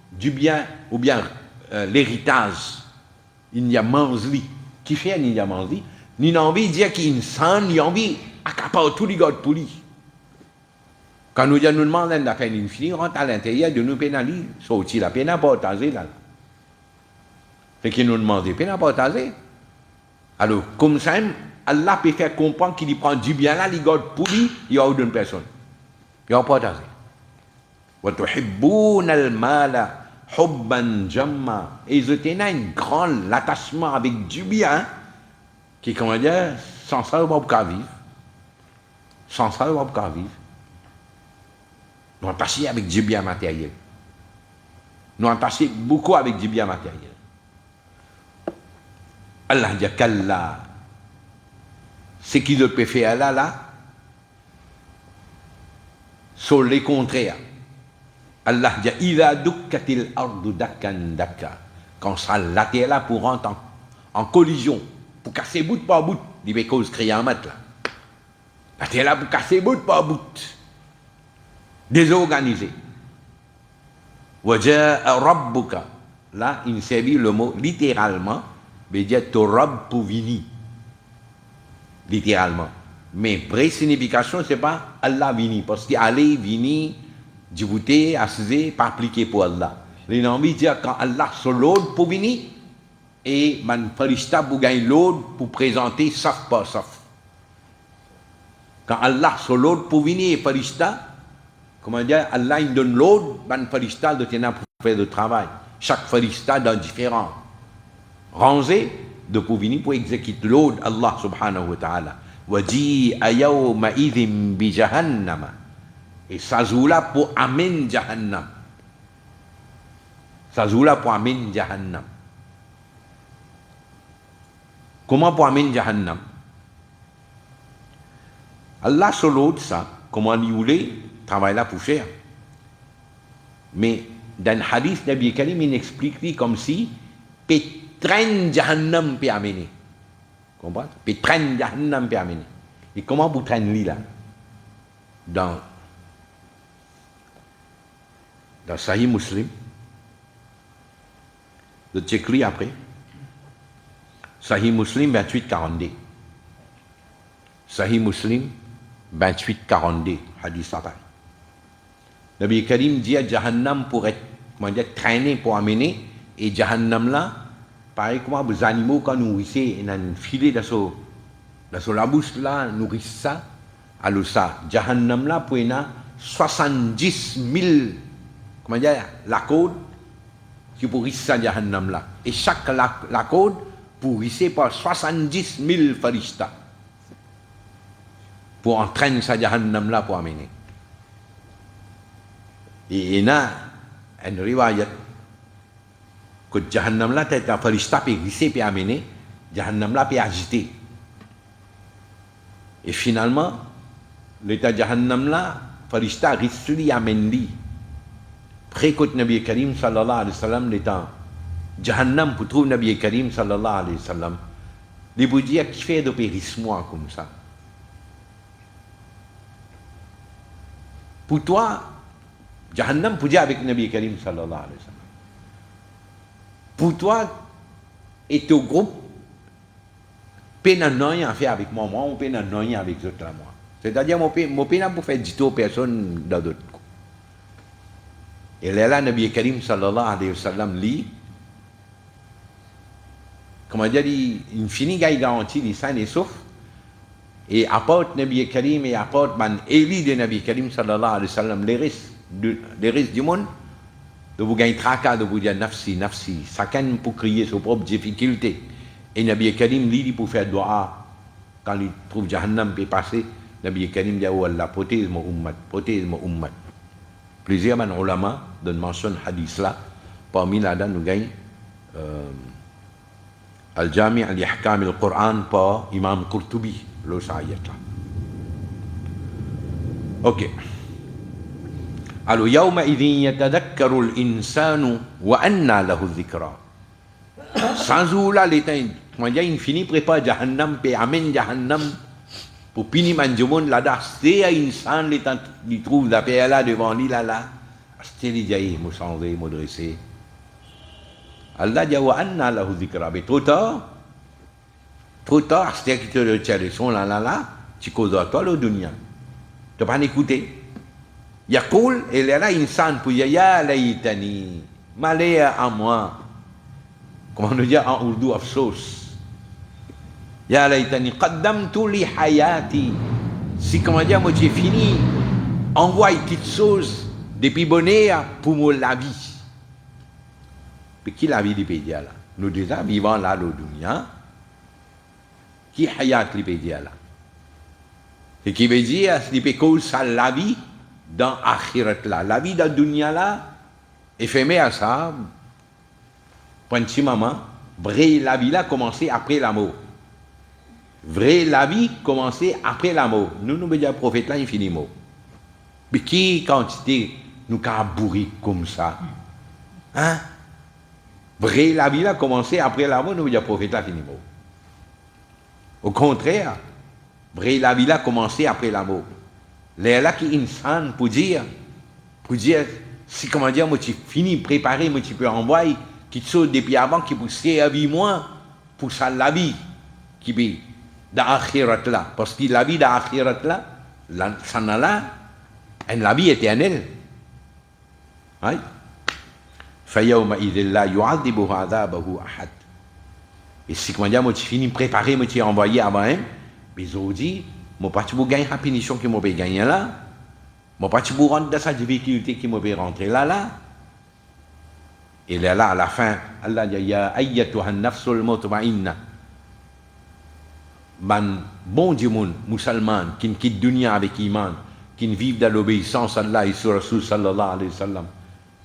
du bien ou bien l'héritage. Il y a mange-li. Qui fait il y a mange-li? Il a envie de dire qu'il a envie d'accaparer tout les gars pour lui. Quand nous demandons de faire une fille, on rentre à l'intérieur de nous pénaliser. Sortir la peine à partager là. Fait qu'il nous demande de peine à partager. Alors, comme ça, Allah peut faire comprendre qu'il prend du bien là, il garde pour lui, il y a une personne. Il y a partagé. Wa tuhibbuna al-mala hubban jamma. Et ils ont un grand attachement avec du bien, qui, comment dire, sans ça, on ne peut pas vivre. Sans ça, on ne peut pas vivre. Nous attachons avec du bien matériel. Nous attachons beaucoup avec du bien matériel. Allah dit qu'Allah, ce qu'ils peuvent faire là, sont les contraires. Allah dit ila dukkatil ardu dakkan dakka. Quand ça la terre là pour rentrer en collision, pour casser bout par bout, il va cause créer un mat là. La terre là pour casser bout par bout. Désorganisé. Waja'a rabbuka. Là, il s'agit le mot littéralement, veut dire ton rob pour venir. Littéralement. Mais vraie signification, c'est pas Allah vini. Parce qu'aller, vini, djibouté, assisé, pas appliqué pour Allah. Les gens veulent dire quand Allah sur l'autre pour venir, et man farishta pour gagner l'autre pour présenter sauf pas sauf. Quand Allah sur l'autre pour venir, farista, comment dire, Allah il donne l'autre, ban farista de tenir pour faire le travail. Chaque farista dans différents rangées de pour venir pour exécuter l'autre, Allah subhanahu wa ta'ala. Waji'a yawma idhin bi jahannama. Et ça joue là pour amen jahannam. Ça joue là pour amen jahannam. Comment pour amen jahannam? Allah sur l'autre, ça, comment il voulait, travaille là pour faire. Mais dans le hadith, Nabi Karim, il explique comme si pétrain jahannam peut amener. Comprenez? Pétrain jahannam peut amener. Et comment vous traînez là? Dans Sahih Muslim, le check-li après. Sahih Muslim 28-42. Sahih Muslim 28-42, hadith satan. Nabi Karim dit à Jahannam pour être, comment dire, traîné pour amener, et Jahannam là, pareil comme les animaux quand nous nourrissons, ils ont un filet dans la bouche là, nourrissent ça, alors ça, Jahannam là, pour y a 70 000, comment dire, la côte, qui pourrissent ça Jahannam là. Et chaque la côte pourrissée par 70 000 faristas. Pour entraîner sa Jahannam là pour amener. Et il y a une riwayat que Jahannam là, tête un farista peut glisser, peut amener, Jahannam là peut agiter. Et finalement, l'état Jahannam là, farista risque lui amène lui. Précote Nabi Karim sallallahu alayhi wa sallam, l'état Jahannam pour trouver Nabi Karim sallallahu alayhi wa sallam, les vous dire qui fait de périssement comme ça. Pour toi, Jahannam pour dire avec Nabi Karim sallallahu alayhi wa sallam. Pour toi, et ton groupe, peine rien à faire avec moi, ou peine rien avec les autres là, moi. C'est-à-dire, mon peine pour faire du tout personne dans d'autres. Et là, Nabi Karim sallallahu alayhi wa sallam lit, comment dire, il finit qu'il garantit, il sain et sauf, et apporte Nabi Karim et apporte man élit de Nabi Karim sallallahu alayhi wa sallam les risques du monde, de vous gagner tracas, de vous dire nafsi, nafsi, chacun pour crier ses propres difficultés. Et Nabi Karim dit pour faire dua, quand il trouve Jahannam peut passer, Nabi Karim dit, oh Allah, protège mon ummat, protège mon ummat. Plusieurs ulama donnent mention hadith là, parmi là-dedans nous gagnons Al-Jami' al-Ihkam al-Qur'an par Imam Qurtubi, le ayat là. Ok. Alors, yawma idhin yatadakkaru al-insanu wa anna lahu dhikra. Sans ou là, l'état, comment dire, il finit prépare Jahannam, puis amène Jahannam, pour punir Manjumon là-dedans, c'est à insan, l'état, il trouve la paix là devant lui là, c'est les jaillis, me changer, me dresser. Allah dit wa anna lahu dhikra. Mais trop tard, c'est qui te le tient le son là, tu causes à toi le dunya. Tu n'as pas écouté. Yaqul, et là, insan pour dire ya laytani, malheur à moi. Comment on dit en ourdou afsos. Ya laytani qaddamtu li hayati. Si comment dire, moi j'ai fini, envoie quelque chose depuis bonheur pour moi la vie. Mais qui la vie du pays là? Nous déjà vivons là le dunya. Qui hayat li pays là? Ce qui veut dire, c'est que ça la vie dans akhirat là. La vie dans le dunya là, éphémère ça, petit maman, vrai la vie là commencer après la mort. Vrai la vie commencer après la mort. Nous nous disons prophète là infiniment. Mais qui quantité nous a bourri comme ça? Hein? Vrai la vie là commencer après la mort, nous disons prophète là infiniment. Au contraire, vrai la vie là commencer après la mort. Les là qui insan pour dire, si comment dire, moi tu finis préparer, moi tu peux envoyer qui te saute depuis avant, qui peut servir moi pour ça la vie qui peut d'akhirat là, parce que la vie d'akhirat là, ça n'a là, la vie éternelle. Oui. Fayawma idhil la yu'adhibu 'adhabahu ahad. Et si comment dire, moi tu finis préparer, moi tu envoyé avant, mais aujourd'hui Moi, pas pour gagner la punition qui m'a gagné là. Moi, pas pour rentrer dans sa difficulté qui m'a rentrer là. Et là, à la fin, Allah dit, ya ayyatuha nafsul mutma'inna. Man, bon Dieu, mon musulman, qui quitte dunya avec iman, qui vivent dans l'obéissance à Allah et sur Rasul sallallahu alayhi wa sallam,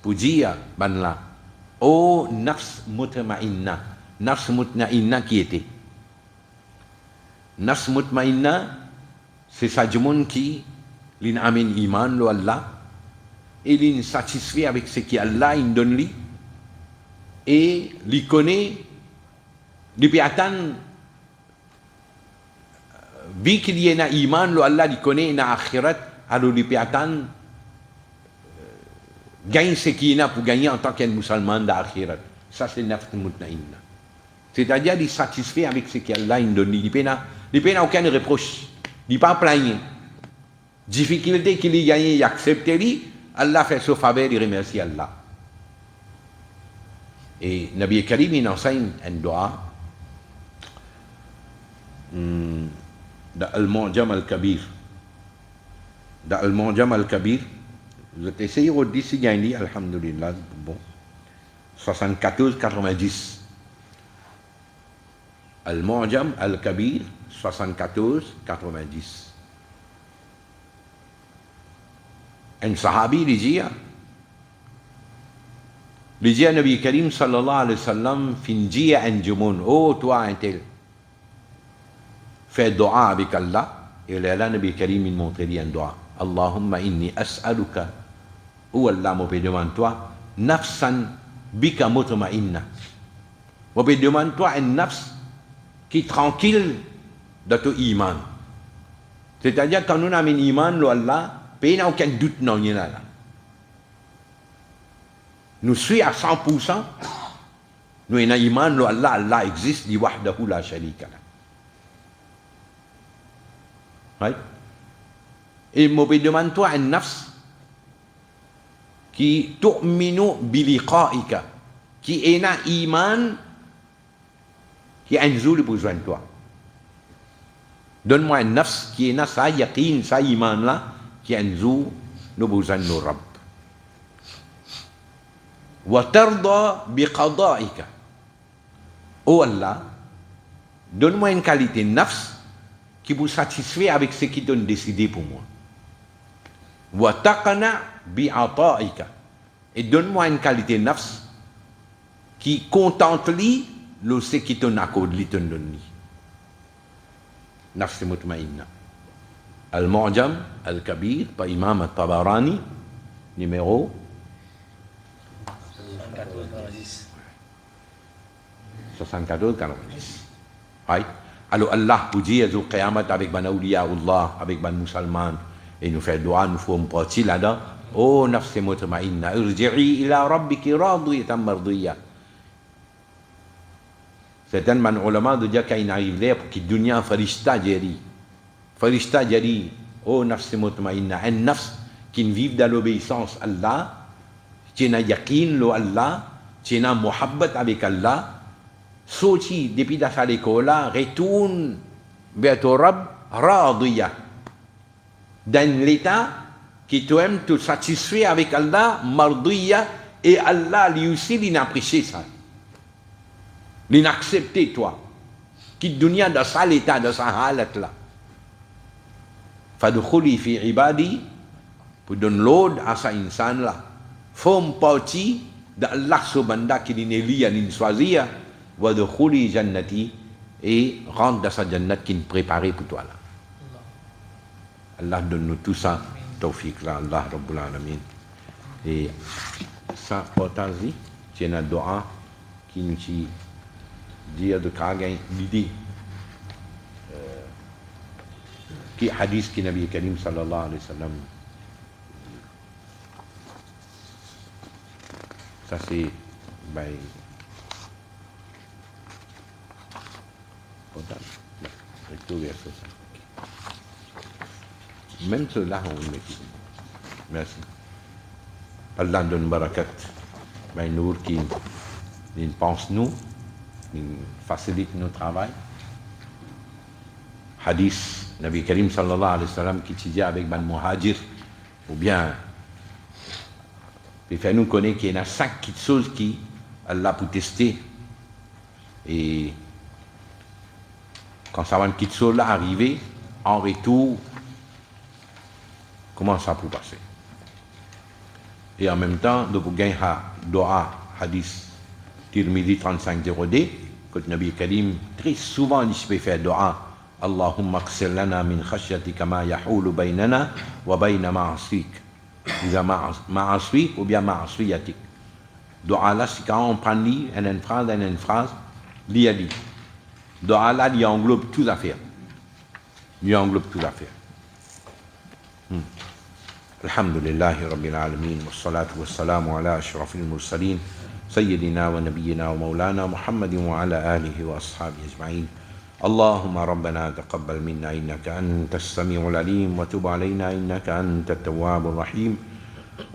pour dire, ban là, oh nafs mutma'inna qui était. Nafs mutma'inna, c'est ça du monde qui, l'in amen iman, lo Allah, et l'in satisfait avec ce qu'Allah il donne lui, et lui connaît, depuis attendre, vu qu'il y a un iman, lo Allah lui connaît, na akhirat, alors lui attendre, gagne ce qu'il y a pour gagner en tant qu'un musulman d'akhirat. Ça c'est nafs mutma'inna. C'est-à-dire, il est satisfait avec ce qu'Allah il donne. Il n'a aucun reproche. Il n'est pas plaigné. Difficulté qu'il a gagné, il accepte, Allah fait ce faveur, il remercie Allah. Et Nabi Karim, il enseigne un doigt dans Al-Mu'jam Al-Kabir. Dans Al-Mu'jam Al-Kabir, vous avez essayé de dire si gagné, alhamdulillah, bon, 74-90. Al-Mu'jam Al-Kabir, 74-90. Un sahabi, il dit à Nabi Karim sallallahu alayhi wa sallam, finjiya un jumun, oh toi un tel, fais dua avec Allah, et là Nabi Karim il montre un dua, Allahumma inni as'aluka, ou Allah me demande toi, nafsan bika mutma'inna, me demande toi un nafs qui est tranquille de ton iman. C'est-à-dire quand nous avons un iman, Allah, il n'y a aucun doute dans nous là. Nous suivons à 100%, nous avons un iman, Allah existe, li wahdahu la sharika la. Right? Et me demande-toi un nafs qui tu'minu biliqa'ika, qui est un iman qui a un jour besoin de toi. Donne-moi un nafs qui est sa yaqin, sa iman là, qui a un jour nous besoin de nos Rabb. Wa tarda biqada'ika. Oh Allah, donne-moi une qualité nafs qui vous satisfait avec ce qui t'ont décidé pour moi. Wa taqna bi'ata'ika. Et donne-moi une qualité nafs qui contente lui le ce qui t'ont accordé, li t'ont donné. Nafs mutma'inna. Al-Mu'jam Al-Kabir par Imam Al-Tabarani, numéro 74-90. Right? Alors Allah vous dit, au Qiyamah avec ban awliya Allah, avec ban musulman, et nous fait doigt, nous faisons partie là-dedans. Oh nafs mutma'inna, irji'i ila rabbiki radiyatan mardiyya. Certains man ulama de dire qu'il arrive là pour qu'il dunya farishta jari. Farishta jari, oh nafs mutma'inna, un nafs qui vit dans l'obéissance à Allah, qui a yaqin lo Allah, qui a muhabbat avec Allah, sorti depuis dans sa école, retourne vers ton Rabb radiya. Dans l'état qui t'aime, te satisfait avec Allah, mardiya, et Allah lui aussi, il apprécie ça. Il accepte toi. Qui dunya dans sa l'état, dans sa halat là. Fadkhuli fi ibadi, pour donner l'ordre à sa insan là. Forme partie d'Allah subhanda qui n'est lié à l'insoisia, wa dkhuli jannati, et rentre dans sa jannat qui est préparée pour toi là. Allah donne-nous tout ça, tawfiq là, Allah Rabbul Alamin. Et ça, portage, c'est une doa qui nous dit de Kagan, l'idée qui hadith qui Nabi Karim sallallahu alayhi wa sallam. Ça c'est by recto verso ça. Même cela on le met. Merci. Allah donne barakat. Mais nous qui pense nous, il facilite notre travail. Hadith Nabi Karim sallallahu alayhi wa sallam qui disait avec Ban Muhajir, ou bien, il fait nous connaître qu'il y a 5 petites choses qui Allah pour tester. Et quand ça va une petite chose là arriver, en retour, comment ça peut passer? Et en même temps, nous avons gagné Doha, hadith Tirmidhi 35-0D, que le Nabi Karim, très souvent, il peut faire Doha. Allahumma qsir lana min khashyatika ma yahulu baynana wa bayna ma'asik. Ma'asik ou bien ma'asiyatik. Doha là, c'est quand on prend une phrase, il a dit. Doha là, il englobe toute l'affaire. Il englobe toute l'affaire. Alhamdulillahi Rabbil Alamin, wa salatu wa salamu ala ashrafil mursalin, sayyidina wa nabiyyina wa maulana Muhammadin wa ala alihi wa ashabihi ajma'in. اللهم ربنا تقبل منا إنك أنت السميع العليم وتب علينا إنك أنت التواب الرحيم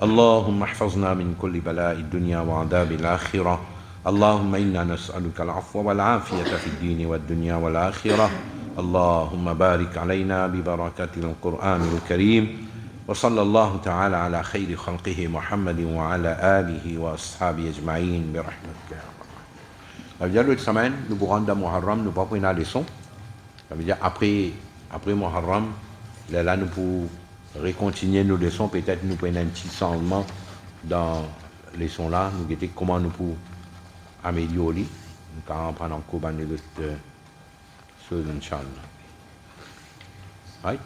اللهم احفظنا من كل بلاء الدنيا وعذاب الآخرة اللهم إنا نسألك العفو والعافية في الدين والدنيا والآخرة اللهم بارك علينا ببركة القرآن الكريم وصلى الله تعالى على خير خلقه محمد وعلى آله وأصحابه أجمعين برحمتك يا رب. Ça veut dire l'autre semaine, nous vous rendons à Muharram, nous ne pouvons pas prendre la leçon. Ça veut dire après Muharram, là nous pouvons recontinuer nos leçons, peut-être nous prenons un petit changement dans les leçons là, nous guetter comment nous pouvons améliorer, nous pouvons prendre en cours les autres choses, Inch'Allah. Right?